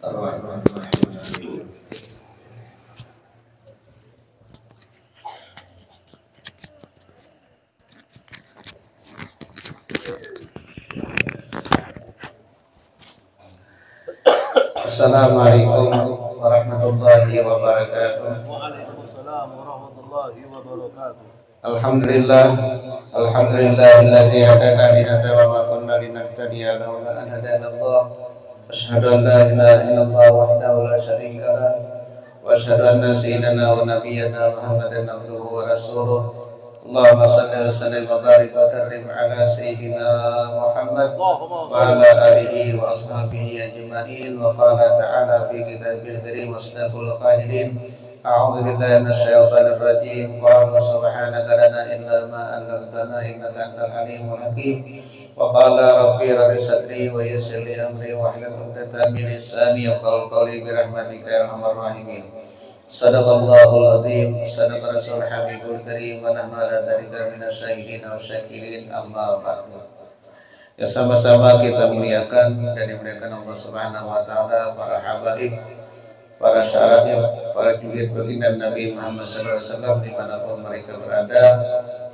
Ar-Rahman. Assalamualaikum warahmatullahi wabarakatuh. Waalaikumsalam warahmatullahi wabarakatuh. Alhamdulillahilladzi hadana li hadza wa ma kunna linahtadiya laula an hadanallah. Asyhadu an la ilaha illallah wahdahu la syarika lah wa asyhadu anna sayyidana wa nabiyyana Muhammadan abduhu wa rasuluh. Allahumma shalli wa sallim wa barik wa karrim ala sayyidina Muhammad wa ala alihi wa ashabihi ajma'in. Wa qala ta'ala fi kitabil karim wasdaqul qailin. A'udzu billahi minasyaitonir rajim. Qala subhanaka lana illa ma 'allamtana innaka antal alimul hakim. Wa qala rabbi rabbi sadri wa yassir li amri wa hlul 'uqdatam min lisani yafqahu qawli bi rahmatika ya arhamar rahimin. Sadaqallahul azim, sadaqa rasul habibul karim, wa nahnu ala dzalika minasyahidin wa syakirin, amma ba'du. Ya, sama-sama kita muliakan dan dimuliakan Allah Subhanahu wa taala, para habaib, para syaratnya, para jurid baginda Nabi Muhammad sallallahu alaihi wasallam dimanapun mereka berada.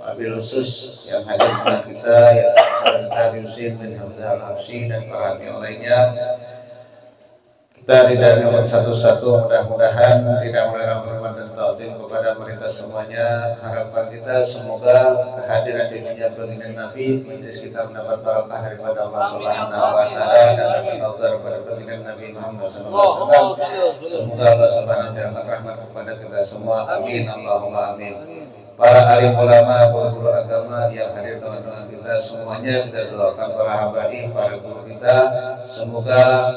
Wabil khusus yang hadir kepada kita ya Saudara Husin bin Hamzah Al-Habsyi dan para hadirin lainnya. Kita tidak menyebut satu-satu, mudah-mudahan tidak melanggar hormat dan ta'zim kepada mereka semuanya. Harapan kita semoga kehadiran di dunia baginda Nabi majelis kita mendapat barakah daripada Allah Subhanahu wa taala dan dapat nazar pada baginda Nabi Muhammad sallallahu alaihi wasallam. Semoga Allah Subhanahu wa taala rahmat kepada kita semua. Amin Allahumma amin. Para alim ulama, guru-guru agama yang hadir tengah-tengah kita semuanya, kita doakan para habaib, para guru kita, semoga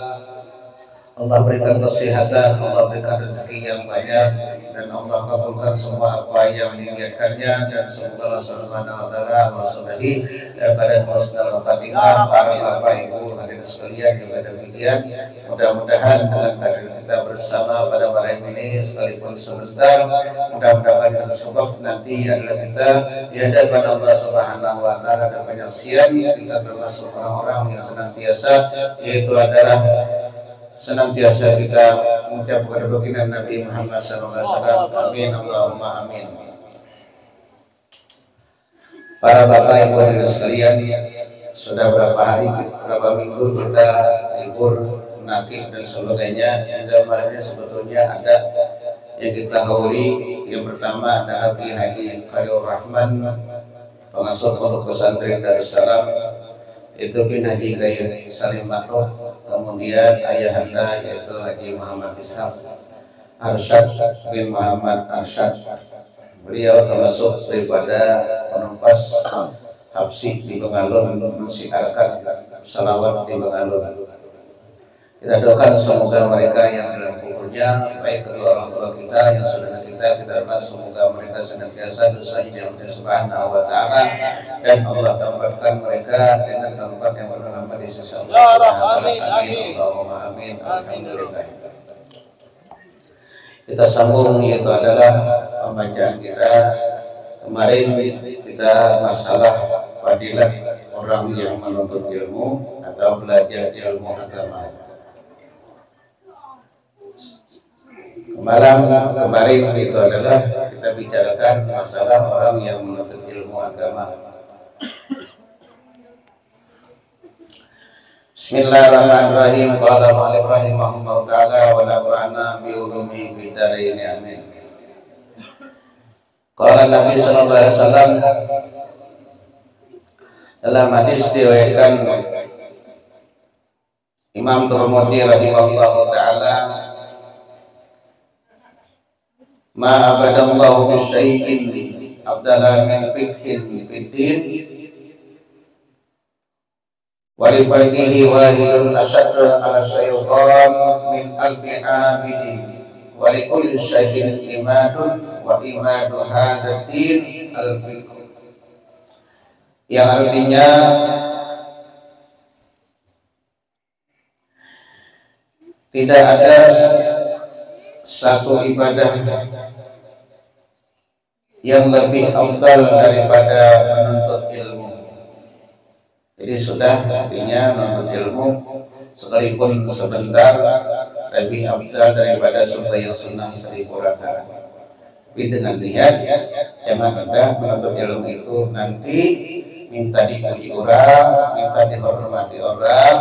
Allah berikan kesehatan, Allah berikan rezeki yang banyak, dan Allah kabulkan semua apa yang diniatkannya, dan semoga Allah Subhanahu wa taala mersulahi daripada husnul khatimah. Para bapak ibu hadirin sekalian juga demikian. Mudah-mudahan dengan hadir kita bersama pada malam ini sekalipun sebentar, mudah-mudahan sebab nanti adalah kita di hadapan Allah Subhanahu wa taala dan penyaksian kita termasuk orang-orang yang senantiasa, yaitu adalah senantiasa kita mengucap kepada baginda Nabi Muhammad SAW. Amin Allahumma amin. Para bapak ibu hadirin sekalian, sudah berapa hari, berapa minggu kita libur menakib dan sebagainya. Yang dalamnya sebetulnya ada yang kita hauli. Yang pertama adalah Ki Haji Khalil Rahman, pengasuh pondok pesantren Darussalam, itu bin Haji Gaya Salim Makhluk. Kemudian ayahanda yaitu Haji Muhammad Ishaq Arsyad bin Muhammad Arsyad. Beliau termasuk daripada penumpas Habsyi di Bengalun, mensiarkan salawat di Bengalun. Kita doakan semoga mereka yang dalam kuburnya, baik kedua orang tua kita yang sudah kita doakan semoga mereka senantiasa dosanya Allah Subhanahu wa taala, dan Allah tempatkan mereka dengan tempat yang bermanfaat di sisi Allah Subhanahu wa taala. Amin Allahumma amin. Alhamdulillah. Kita sambung, yaitu adalah pembacaan kita kemarin. Kita masalah fadilah orang yang menuntut ilmu atau belajar ilmu agama. Kemarin itu adalah kita bicarakan masalah orang yang menuntut ilmu agama. Bismillahirrahmanirrahim. Qala ma'alif rahimahullah ta'ala wa nafa'ana bi'ulumi bidaraini amin. Qala Nabi sallallahu alaihi wasallam dalam hadis diriwayatkan Imam Tirmidzi rahimahullah ta'ala, ma abadallahu bisyai'in abdala min fikhin fiddin wa li baqihi wahidun asyaddu ala syaitan min alfi abidin wa li kulli syai'in imadun wa imadu hadzal din al-fiqh. Yang artinya tidak ada satu ibadah yang lebih afdal daripada menuntut ilmu. Jadi sudah artinya menuntut ilmu sekalipun sebentar lebih afdal daripada sembahyang sunnah 1000 rakaat. Tapi dengan niat jangan ada menuntut ilmu itu nanti minta dipuji orang, minta dihormati orang,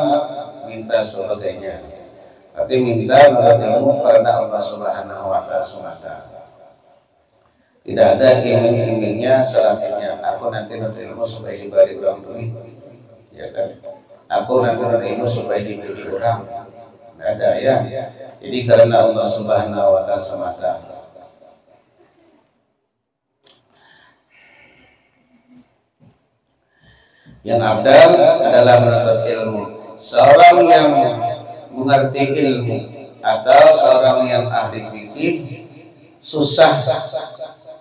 minta sebagainya. Tapi minta menuntut ilmu karena Allah Subhanahu wa Ta'ala semata. Tidak ada iming-imingnya selanjutnya. Aku nanti menuntut ilmu supaya diberi orang duit, ya kan? Aku nanti menuntut ilmu supaya diberi orang. Tidak ada ya. Jadi karena Allah Subhanahu wa Ta'ala semata. Yang abdal adalah menuntut ilmu. Seorang yang mengerti ilmu atau seorang yang ahli fikih susah,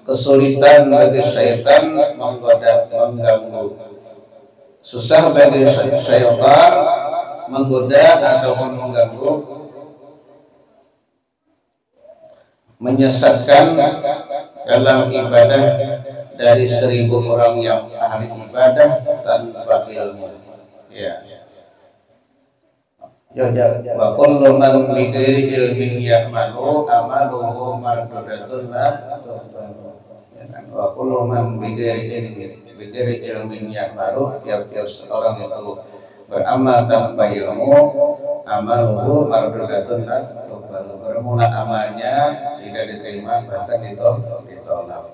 kesulitan bagi syaitan menggoda, mengganggu. Susah bagi syaitan menggoda ataupun mengganggu, menyesatkan dalam ibadah dari 1000 orang yang ahli ibadah tanpa ilmu. Ya. Wa kullu man bi ghairi ilmin ya'malu amaluhu mardudatun la tuqbalu. Ya kan? Wa kullu man bi ghairi ilmin ya'malu, tiap-tiap orang itu beramal tanpa ilmu, amaluhu mardudatun la tuqbalu. Bermula amalnya tidak diterima, bahkan ditolak.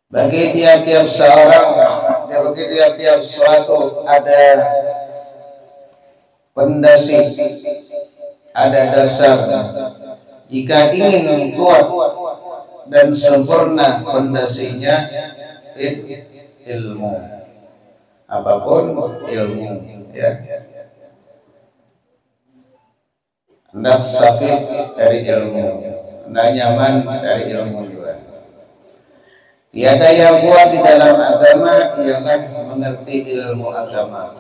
Bagi tiap-tiap seorang, bagi tiap-tiap suatu ada pondasi, ada dasar. Jika ingin kuat dan sempurna pondasinya, ilmu. Apapun ilmu, ya. Hendak sakit dari ilmu, hendak nyaman dari ilmu juga. Tiada yang kuat di dalam agama ialah mengerti ilmu agama.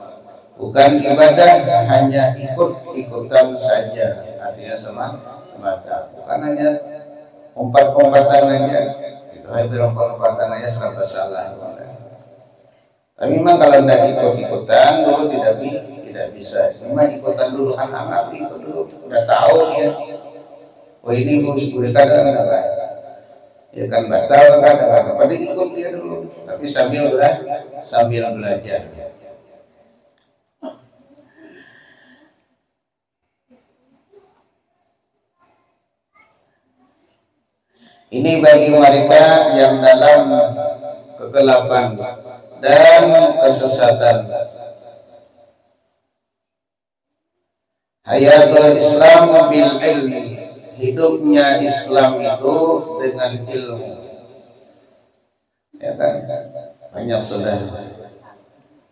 Bukan ibadah hanya ikut-ikutan saja, artinya semata. Bukan hanya umpat-umpatan aja. Itu hanya berumpat-umpatan aja serba salah. Tapi memang kalau tidak ikut-ikutan dulu tidak bisa. Memang ikutan dulu anak-anak ikut dulu, udah tahu dia. Oh ini boleh kadang-kadang. Ya kan batal kadang-kadang. Padahal ikut dia dulu, tapi sambil belajar. Ini bagi mereka yang dalam kegelapan dan kesesatan. Hayatul Islam bil ilmi. Hidupnya Islam itu dengan ilmu. Ya kan? Banyak sudah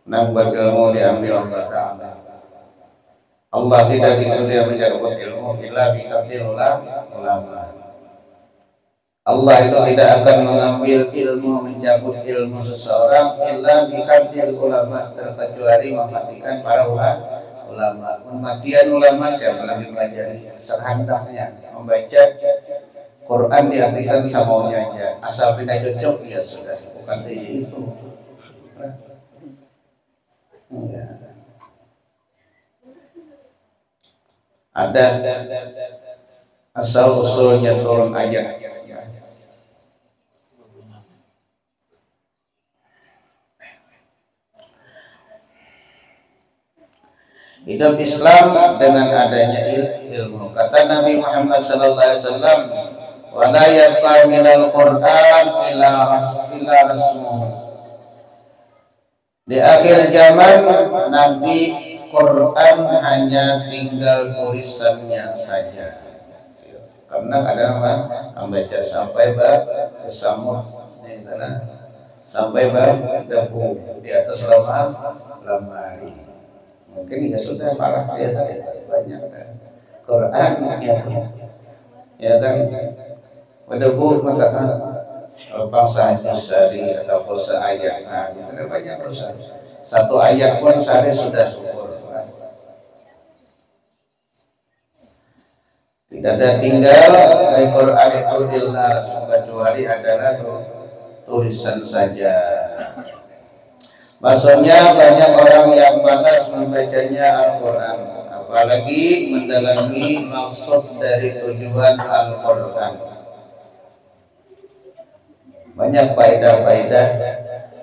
nambah ilmu diambil Allah Ta'ala. Allah tidak dia mencabut ilmu illa biqadril ulama. Allah itu tidak akan mengambil ilmu, mencabut ilmu seseorang illa biqadril ulama, terkecuali mematikan para ulama. Kematian ulama siapa lagi pelajari sehendaknya membaca Quran diartikan samaunya aja, asal tidak cocok ya sudah, bukan itu. Ya. Ada asal usulnya turun ayat. Hidup Islam dengan adanya ilmu. Kata Nabi Muhammad sallallahu alaihi wasallam, "Wa la yabqa minal Qur'an illa rasmuhu." Di akhir zaman nanti Quran hanya tinggal tulisannya saja. Karena kadang membaca sampai bab samud, sampai bab debu di atas lemari. Mungkin ya sudah parah ya, banyak Quran ya kan berdebu maka bangsa sehari ataupun seayat, ada banyak dosa. Satu ayat pun sehari sudah syukur. Tidak ada tinggal dari Quran itu illa kecuali adalah tulisan saja. Maksudnya banyak orang yang malas membacanya Al-Quran, apalagi mendalami maksud dari tujuan Al-Quran. Banyak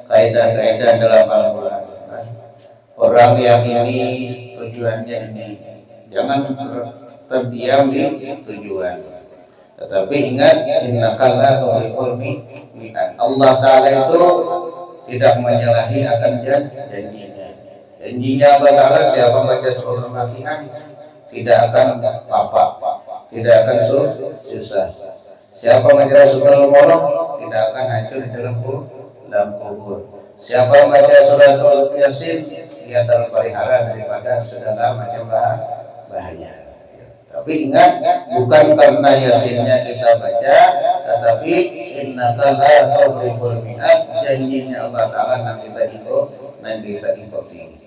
kaidah-kaidah dalam Al-Quran. Orang yang ini tujuannya ini, jangan terdiam di tujuan. Tetapi ingat, innaka la tuhibbul mi'ad. Allah Ta'ala itu tidak menyalahi akan janjinya. Janjinya Allah Ta'ala, siapa baca surah Al-Fatihah tidak akan apa, tidak akan susah. Siapa baca surah Al-Mulk tidak akan hancur di dalam kubur. Siapa baca surah Yasin dia terpelihara daripada segala macam bahaya. Tapi ingat, bukan karena Yasinnya kita baca, tetapi innaka la tuhibbul mi'ad, janjinya Allah Ta'ala nanti kita ikuti.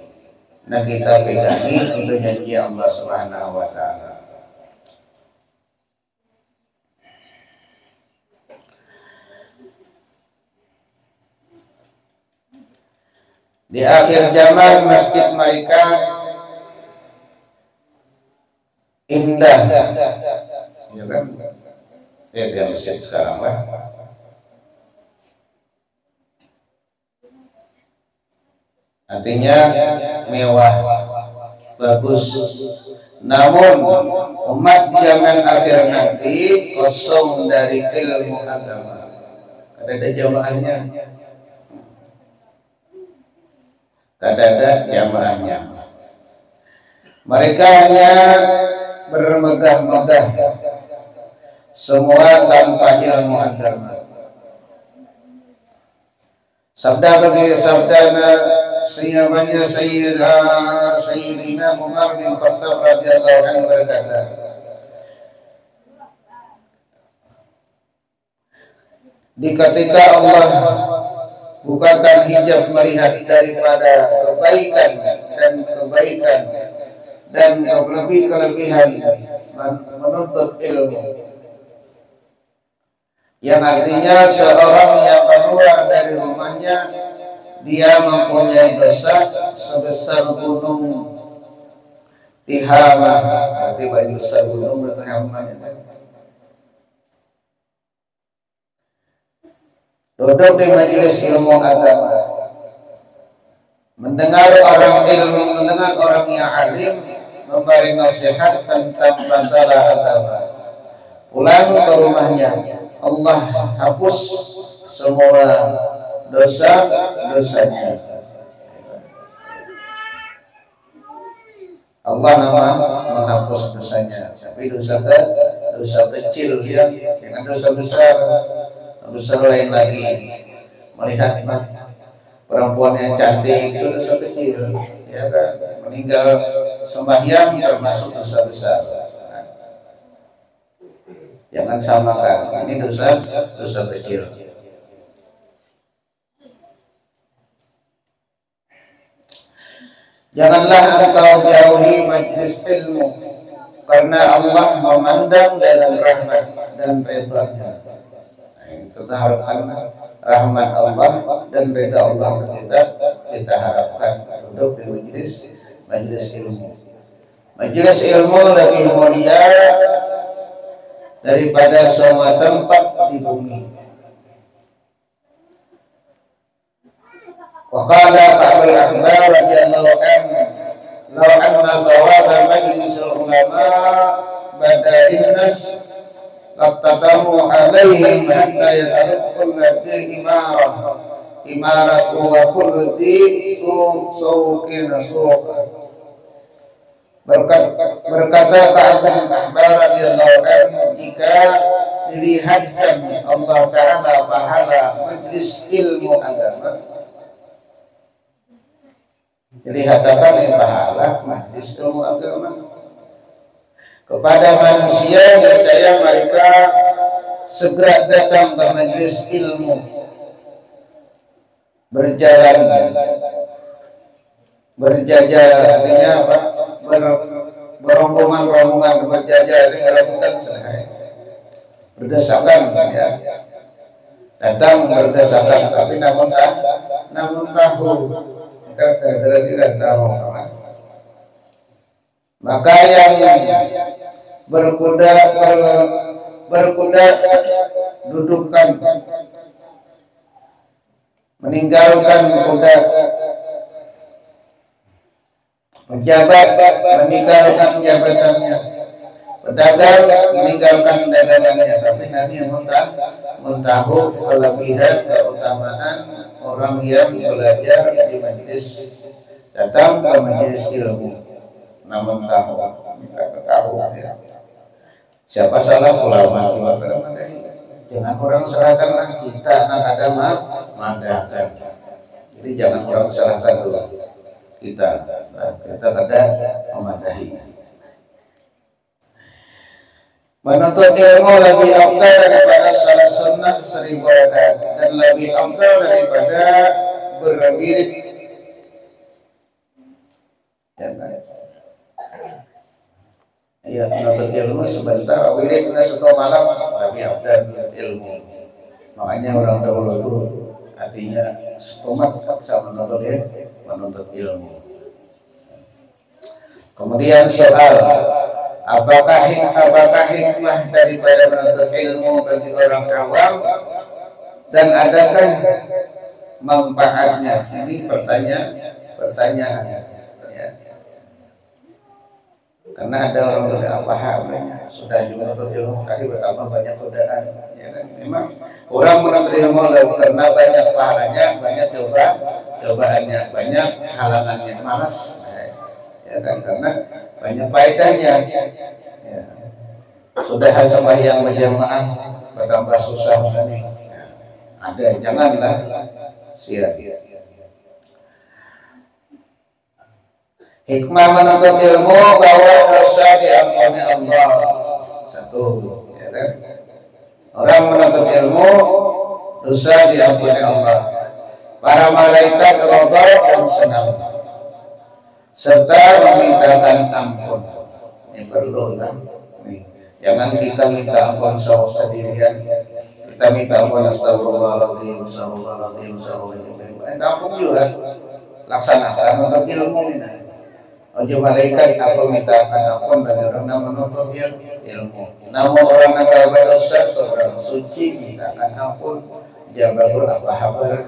Nah kita pegangi itu janji Allah Subhanahu wa Ta'ala. Di akhir zaman masjid mereka indah, ya kan? Dia masjid sekarang lah. Artinya mewah, bagus. Namun umat zaman akhir nanti kosong dari ilmu agama. Ada jamaahnya. Ada jamaahnya. Mereka hanya bermegah-megah, semua tanpa ilmu agama. Sabda Sayyidina Umar bin Khattab radhiyallahu anhu berkata, di ketika Allah bukakan hijab melihat daripada kebaikan dan kelebihan menuntut ilmu, yang artinya seorang yang keluar dari rumahnya dia mempunyai dosa sebesar gunung Tihama. Berarti bagi besar gunung Tihama. Duduk di majelis ilmu agama, mendengar orang yang alim memberi nasihat tentang masalah agama. Pulang ke rumahnya, Allah hapus semua dosa-dosanya. Allah menghapus dosanya, tapi dosa kecil ya, dengan dosa besar lain lagi. Melihat perempuan yang cantik itu dosa kecil, ya kan? Meninggal sembahyang termasuk dosa besar. Jangan samakan, ini dosa kecil. Janganlah engkau jauhi majlis ilmu, karena Allah memandang dengan rahmat dan ridha-Nya. Kita harapkan rahmat Allah dan ridha Allah kita harapkan duduk di majlis ilmu. Majlis ilmu lebih mulia daripada semua tempat di bumi. وقال بعض الأخبار رضي الله عنه لو أن ثواب مجلس العلماء بدا الناس لاتبعوا عليهم حتى يترك كل ذي إمارة وكل ذي سوق سوق. Berkata Ka'ab bin Ahbar radhiyallahu anhu, jika dilihatkan Allah Ta'ala pahala majlis ilmu agama, dilihatkan pahala majlis ilmu agama kepada manusia, niscaya mereka segera datang ke majlis ilmu, berjajar, artinya apa? Berombongan berjajar, itu melakukan berdesakan, ya. Datang berdesakan, tapi namun tahu Kita tahu. Maka yang berkuda dudukkan, meninggalkan kuda, pejabat meninggalkan jabatannya, pedagang meninggalkan dagangannya. Tapi nanti mentahu kelebihan keutamaan orang yang belajar di majelis, datang ke majelis ilmu, namun tahu siapa salah ulama juga. Jangan orang serahkanlah kita anak agama mengadakan. Jadi jangan orang serahkan dulu kita kadang memadahi. Menuntut ilmu lebih afdal daripada salat sunnah 1000 rakaat dan lebih afdal daripada berwirid. Ya, menuntut ilmu sebentar, wirid satu malam lebih afdal ilmu. Makanya orang dahulu artinya sekomat sama menuntut ilmu. Kemudian soal, apakah hikmah daripada menuntut ilmu bagi orang awam dan adakah manfaatnya? Ini pertanyaan. Ya. Karena ada orang tidak paham, sudah juga menuntut ilmu kali bertambah banyak godaan. Ya kan? Memang orang menuntut ilmu karena banyak pahalanya, banyak cobaannya, banyak halangannya, malas. Ya kan, karena banyak faedahnya. Ya. Sudah sembahyang berjamaah bertambah susah misalnya. Ada, janganlah sia-sia. Hikmah menuntut ilmu bahwa dosa diampuni Allah. Satu, ya kan? Orang menuntut ilmu dosa diampuni Allah. Para malaikat ridha dan senang, serta memintakan ampun. Ini perlu lah. Jangan kita minta ampun sendirian. Kita minta ampun astagfirullahaladzim, astagfirullahaladzim. Minta ampun juga. Laksanakan untuk ilmu ini. Ojo malaikat aku mintakan ampun bagi orang yang menuntut ilmu. Namun orang yang berdosa, orang suci mintakan ampun. Dia baru apa kabar?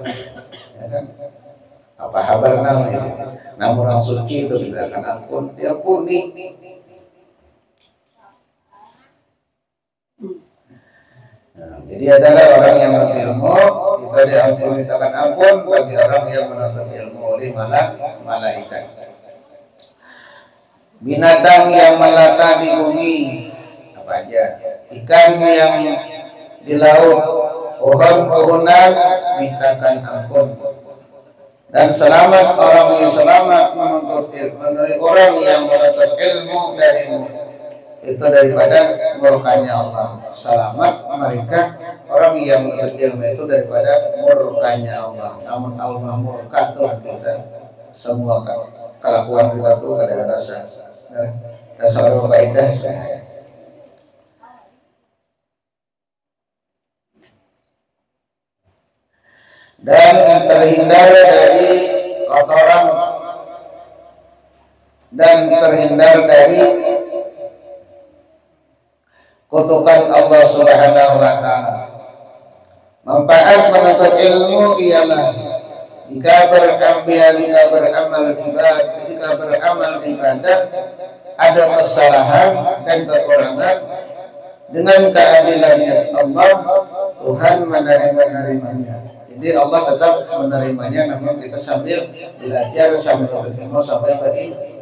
Ya kan? Apa kabar namanya? Namun orang suci itu mintakan ampun, dia puni. Nah, jadi adalah orang yang menuntut ilmu, kita diampun mintakan ampun bagi orang yang menuntut ilmu oleh malaikat. Binatang yang melata di bumi apa aja, ikan yang di laut, pohon-pohonan mintakan ampun, dan selamat orang yang selamat menuntut ilmu, orang yang menuntut ilmu darimu itu daripada murkanya Allah. Selamat mereka orang yang menuntut ilmu itu daripada murkanya Allah. Namun Allah murka kita semua kelakuan kita tuh ada rasa faedah. Dan terhindar dari kotoran dan terhindar dari kutukan Allah Subhanahu wa taala. Manfaat menuntut ilmu ialah jika beramal ibadah ada kesalahan dan kekurangan, dengan keadilannya Allah Tuhan menerimanya. Jadi Allah tetap menerimanya, namun kita sambil belajar sambil berilmu sampai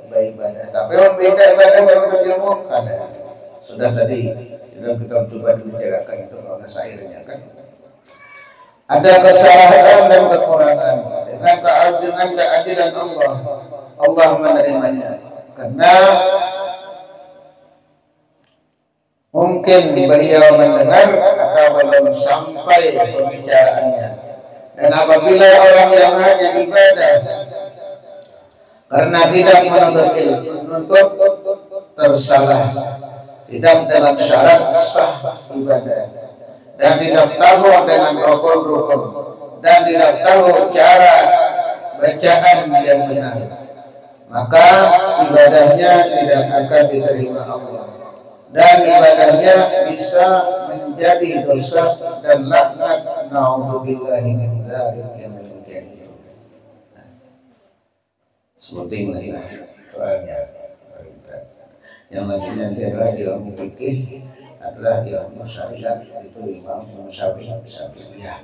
beribadah. Tapi orang beda ibadah menuntut ilmu ada. Sudah tadi kita coba dibicarakan itu kalau syairnya kan. Ada kesalahan dan kekurangan, dengan keadilan Allah menerimanya. Karena mungkin beliau mendengar atau belum sampai pembicaraannya. Dan apabila orang yang hanya ibadah karena tidak menuntut ilmu tersalah, tidak dengan syarat sah ibadah, dan tidak tahu dengan rukun-rukun, dan tidak tahu cara bacaan yang benar, maka ibadahnya tidak akan diterima Allah, dan ibadahnya bisa menjadi dosa dan laknat. Na'udzubillahi min dzalik, yang demikian itu. Seperti inilah soalnya perintah. Yang nanti adalah ilmu fikih, adalah ilmu syariat, itu Imam Syafi'iyah.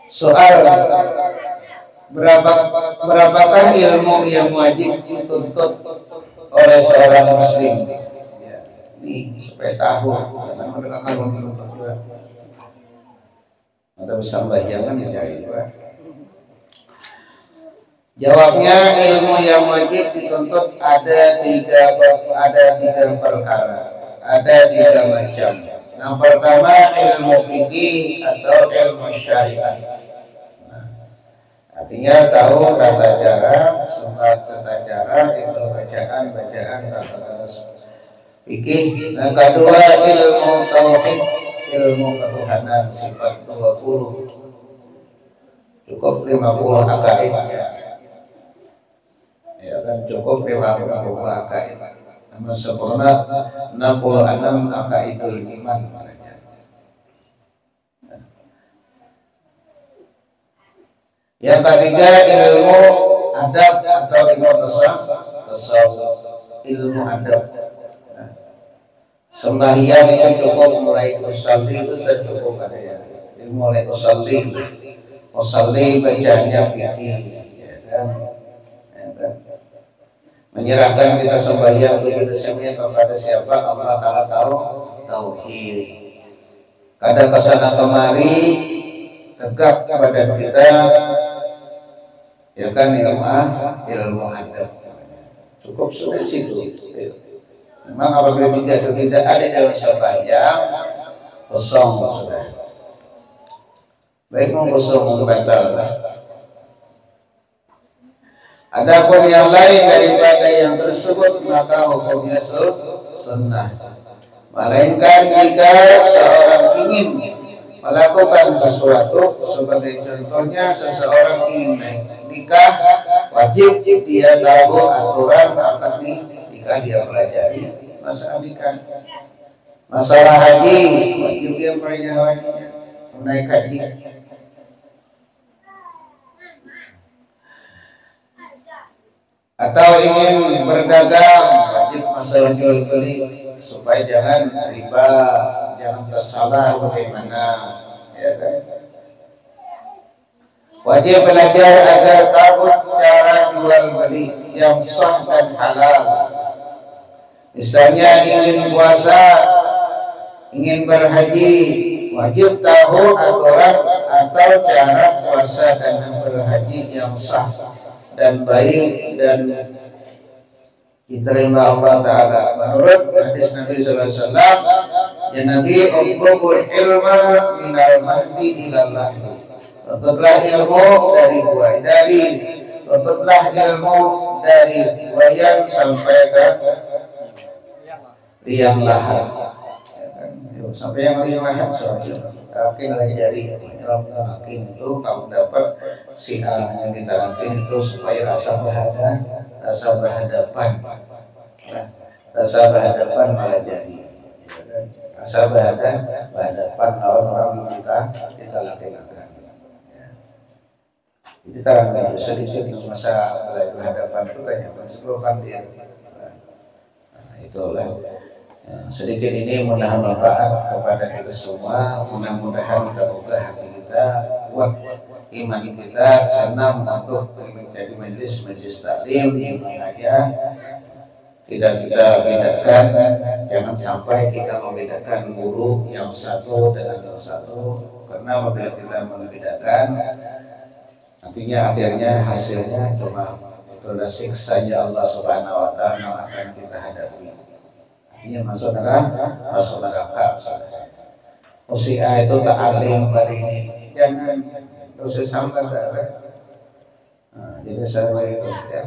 Soal berapakah ilmu yang wajib dituntut oleh seorang muslim? Ya, ini supaya tahu, karena mereka akan menuntut juga. Anda bisa membayangkan mencari juga. Jawabnya, ilmu yang wajib dituntut ada tiga perkara, ada tiga macam. Yang pertama, ilmu fikih atau ilmu syariat. Artinya tahu tata cara, sebab tata cara itu bacaan tata fikih. Yang kedua, ilmu tauhid, ilmu ketuhanan, sifat 20. Cukup 50 akaid. Ya kan, cukup 50 akaid. Namun sempurna 66 akaidul iman. Yang ketiga, ilmu adab atau ilmu tasawuf, ilmu adab. Sembahyang itu cukup, mulai usalli itu sudah cukup ada ya. Mulai usalli bacanya fikih, ya kan? Menyerahkan kita sembahyang semuanya kepada siapa? Allah Ta'ala tahu, tauhid. Kadang kesana kemari tegak kepada kita, ya kan, ilmu adab. Cukup sudah situ. Memang apabila tidak ada dalam sembahyang, kosong sudah. Baik kosong membatal. Adapun yang lain daripada yang tersebut, maka hukumnya sunnah. Melainkan jika seorang ingin melakukan sesuatu, sebagai contohnya seseorang ingin nikah, wajib dia tahu aturan akad nikah, dia pelajari masalah nikah. Masalah haji, wajib dia pelajari menaik haji. Atau ingin berdagang, wajib masalah jual beli, supaya jangan riba, jangan tersalah bagaimana, ya kan? Wajib belajar agar tahu cara jual beli yang sah dan halal. Misalnya ingin puasa, ingin berhaji, wajib tahu aturan atau cara puasa dan berhaji yang sah dan baik dan diterima Allah Ta'ala. Menurut hadis Nabi SAW, ya Nabi, utlubul ilma minal mahdi ilal lahdi. Tuntutlah ilmu dari buayan sampai ke liang lahat. Sampai yang liang lahat soalnya. Rakin lagi jari, rakin itu kamu dapat si A yang kita rakin itu supaya rasa berhadapan malah jadi, rasa berhadapan orang yang kita lakukan. Jadi terangkan sedikit masa berhadapan itu tanyakan sebelum dia. Itulah. Sedikit ini mudah manfaat kepada kita semua. Mudah-mudahan kita buka hati kita, kuat iman kita, senang untuk menjadi majelis taklim yang aja. Tidak kita bedakan, jangan sampai kita membedakan guru yang satu dengan yang satu, karena apabila kita membedakan, nantinya akhirnya hasilnya cuma itu siksanya Allah Subhanahu Wa Taala akan kita hadapi. Ini masuk neraka. Usia itu ta'alim pada ini, jangan terus sampai jadi saya itu ya.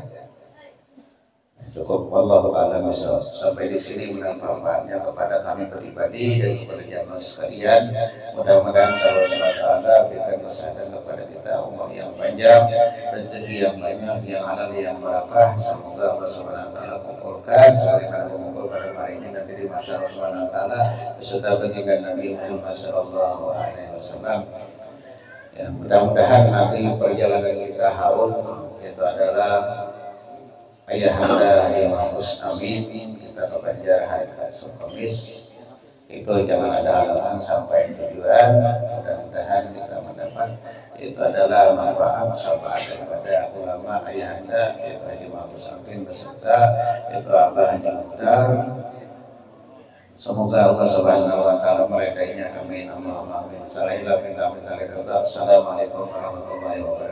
Cukup, wallahu a'lam bishawab. Sampai di sini manfaatnya kepada kami pribadi dan kepada jamaah sekalian. Mudah-mudahan Allah Subhanahu wa taala berikan kesehatan kepada kita, umur yang panjang. panjang, rezeki yang banyak, yang halal, yang barakah. Semoga Allah Subhanahu wa taala kumpulkan sebagaimana mengumpul pada hari ini nanti di masyarakat Subhanahu wa taala beserta baginda Nabi Muhammad sallallahu alaihi wasallam. Ya, mudah-mudahan nanti perjalanan kita haul itu adalah ayahanda yang Gus Amin kita ke Banjar hari Kamis itu jangan ada halangan sampai tujuan. Mudah-mudahan kita mendapat itu adalah manfaat syafaat daripada ulama ayahanda yaitu Haji Gus Amin beserta itu Abah Haji Mukhtar. Semoga Allah Subhanahu wa taala meridainya. Amin. Allahumma amin. Assalamualaikum warahmatullahi wabarakatuh.